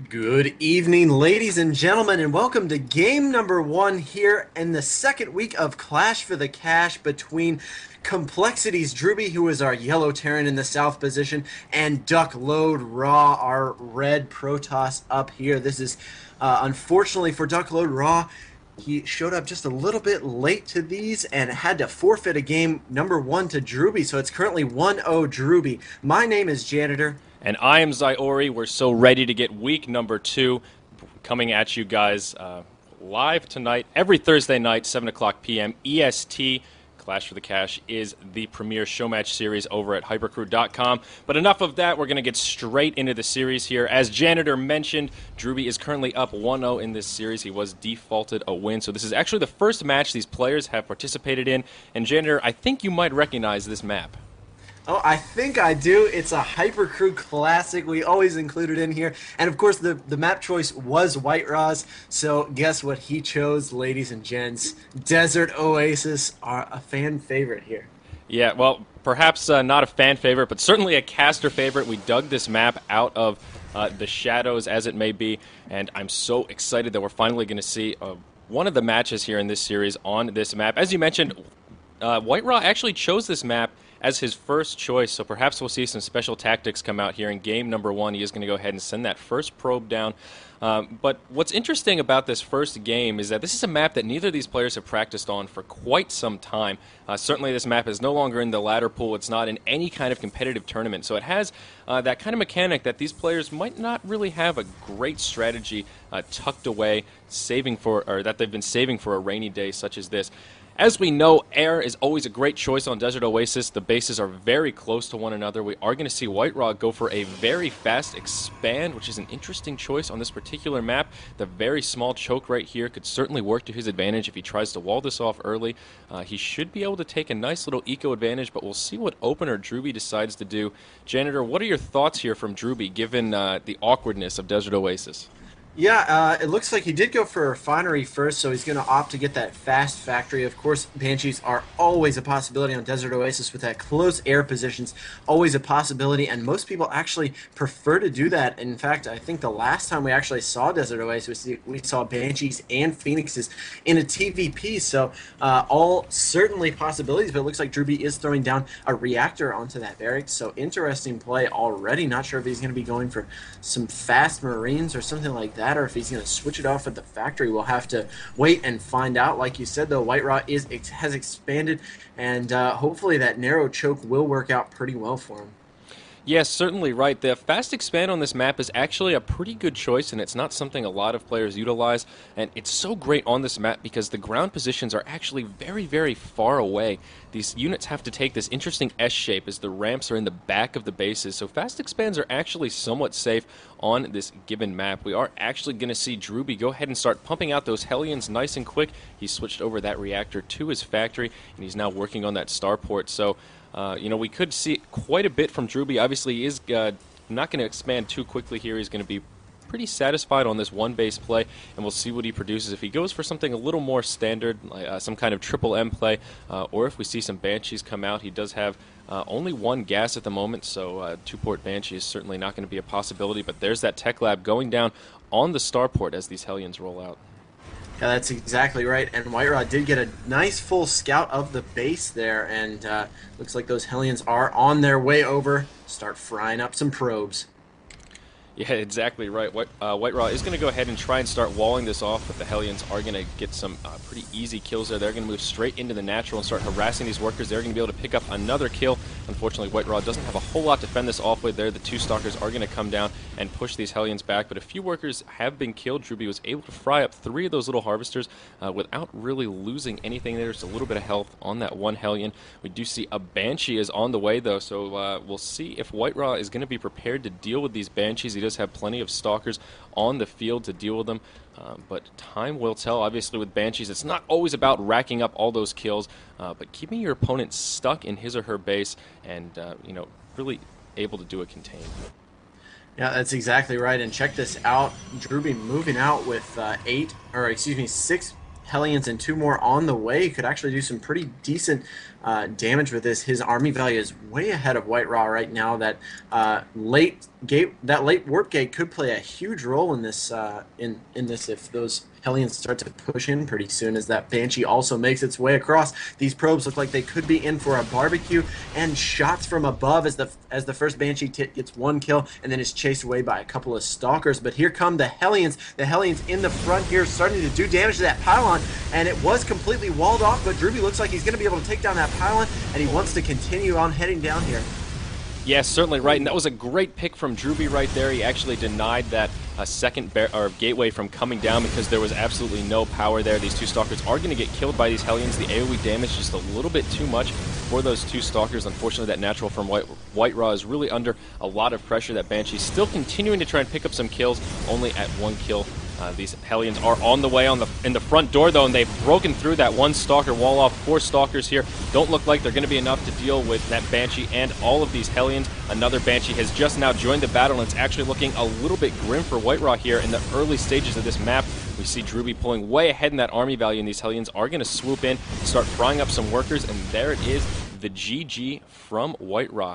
Good evening, ladies and gentlemen, and welcome to game number one here in the second week of Clash for the Cash between coL.Drewbie, who is our yellow Terran in the south position, and coL.Raw, our red Protoss up here. This is, unfortunately for coL.Raw, he showed up just a little bit late to these and had to forfeit a game number one to Drewbie, so it's currently 1-0 Drewbie. My name is Janitor. And I am Zyori. We're so ready to get week number two coming at you guys live tonight, every Thursday night, 7 o'clock p.m. EST. Clash for the Cash is the premier showmatch series over at hypercrew.com. But enough of that. We're going to get straight into the series here. As Janitor mentioned, Drewbie is currently up 1-0 in this series. He was defaulted a win. So this is actually the first match these players have participated in. And Janitor, I think you might recognize this map. Oh, I think I do. It's a Hypercrew classic. We always include it in here. And of course, the map choice was White Raw's. So guess what he chose, ladies and gents? Desert Oasis are a fan favorite here. Yeah, well, perhaps not a fan favorite, but certainly a caster favorite. We dug this map out of the shadows, as it may be, and I'm so excited that we're finally going to see one of the matches here in this series on this map. As you mentioned, White Raw actually chose this map as his first choice, so perhaps we'll see some special tactics come out here in game number one. He is going to go ahead and send that first probe down. But what's interesting about this first game is that this is a map that neither of these players have practiced on for quite some time. Certainly this map is no longer in the ladder pool. It's not in any kind of competitive tournament. So it has that kind of mechanic that these players might not really have a great strategy tucked away, or that they've been saving for a rainy day such as this. As we know, air is always a great choice on Desert Oasis. The bases are very close to one another. We are going to see White Raw go for a very fast expand, which is an interesting choice on this particular map. The very small choke right here could certainly work to his advantage if he tries to wall this off early. He should be able to take a nice little eco advantage, but we'll see what opener Drewbie decides to do. Janitor, what are your thoughts here from Drewbie, given the awkwardness of Desert Oasis? Yeah, it looks like he did go for a refinery first, so he's going to opt to get that fast factory. Of course, Banshees are always a possibility on Desert Oasis with that close air positions, always a possibility, and most people actually prefer to do that. In fact, I think the last time we actually saw Desert Oasis, we saw Banshees and Phoenixes in a TVP, so all certainly possibilities, but it looks like Drewbie is throwing down a reactor onto that barracks, so interesting play already. Not sure if he's going to be going for some fast Marines or something like that, or if he's going to switch it off at the factory. We'll have to wait and find out. Like you said, though, White Raw has expanded, and hopefully that narrow choke will work out pretty well for him. Yes, certainly right. The fast expand on this map is actually a pretty good choice, and it's not something a lot of players utilize. And it's so great on this map because the ground positions are actually very, very far away. These units have to take this interesting S shape as the ramps are in the back of the bases. So fast expands are actually somewhat safe on this given map. We are actually going to see Drewbie go ahead and start pumping out those Hellions nice and quick. He switched over that reactor to his factory, and he's now working on that starport. So we could see quite a bit from Drewbie. Obviously, he is not going to expand too quickly here. He's going to be pretty satisfied on this one base play, and we'll see what he produces. If he goes for something a little more standard, like some kind of triple M play, or if we see some Banshees come out, he does have only one gas at the moment, so two-port Banshee is certainly not going to be a possibility, but there's that tech lab going down on the starport as these Hellions roll out. Yeah, that's exactly right. And White Raw did get a nice full scout of the base there, and looks like those Hellions are on their way over. Start frying up some probes. Yeah, exactly right. White Raw is going to go ahead and try and start walling this off, but the Hellions are going to get some pretty easy kills there. They're going to move straight into the natural and start harassing these workers. They're going to be able to pick up another kill. Unfortunately, White Raw doesn't have a whole lot to fend this off with there. The two Stalkers are going to come down and push these Hellions back, but a few workers have been killed. Drewbie was able to fry up 3 of those little harvesters without really losing anything there. Just a little bit of health on that one Hellion. We do see a Banshee is on the way, though, so we'll see if White Raw is going to be prepared to deal with these Banshees. He does have plenty of Stalkers on the field to deal with them, but time will tell. Obviously, with Banshees, it's not always about racking up all those kills, but keeping your opponent stuck in his or her base and really able to do it contained. Yeah, that's exactly right. And check this out. Drewbie moving out with 6 Hellions and 2 more on the way. Could actually do some pretty decent damage with this. His army value is way ahead of White Raw right now. That late warp gate could play a huge role in this in this if those Hellions start to push in pretty soon, as that Banshee also makes its way across. These probes look like they could be in for a barbecue, and shots from above as the first Banshee gets 1 kill and then is chased away by a couple of Stalkers. But here come the Hellions. The Hellions in the front here starting to do damage to that pylon, and it was completely walled off, but Drewbie looks like he's going to be able to take down that pylon, and he wants to continue on heading down here. Yes, certainly right, and that was a great pick from Drewbie right there. He actually denied that second gateway from coming down because there was absolutely no power there. These 2 Stalkers are going to get killed by these Hellions. The AoE damage just a little bit too much for those 2 Stalkers. Unfortunately, that natural from White Raw is really under a lot of pressure. That Banshee still continuing to try and pick up some kills, only at 1 kill. These Hellions are on the way in the front door, though, and they've broken through that 1 Stalker wall off. 4 Stalkers here. Don't look like they're going to be enough to deal with that Banshee and all of these Hellions. Another Banshee has just now joined the battle, and it's actually looking a little bit grim for White Raw here in the early stages of this map. We see Drewbie pulling way ahead in that army value, and these Hellions are going to swoop in, start frying up some workers, and there it is, the GG from White Raw.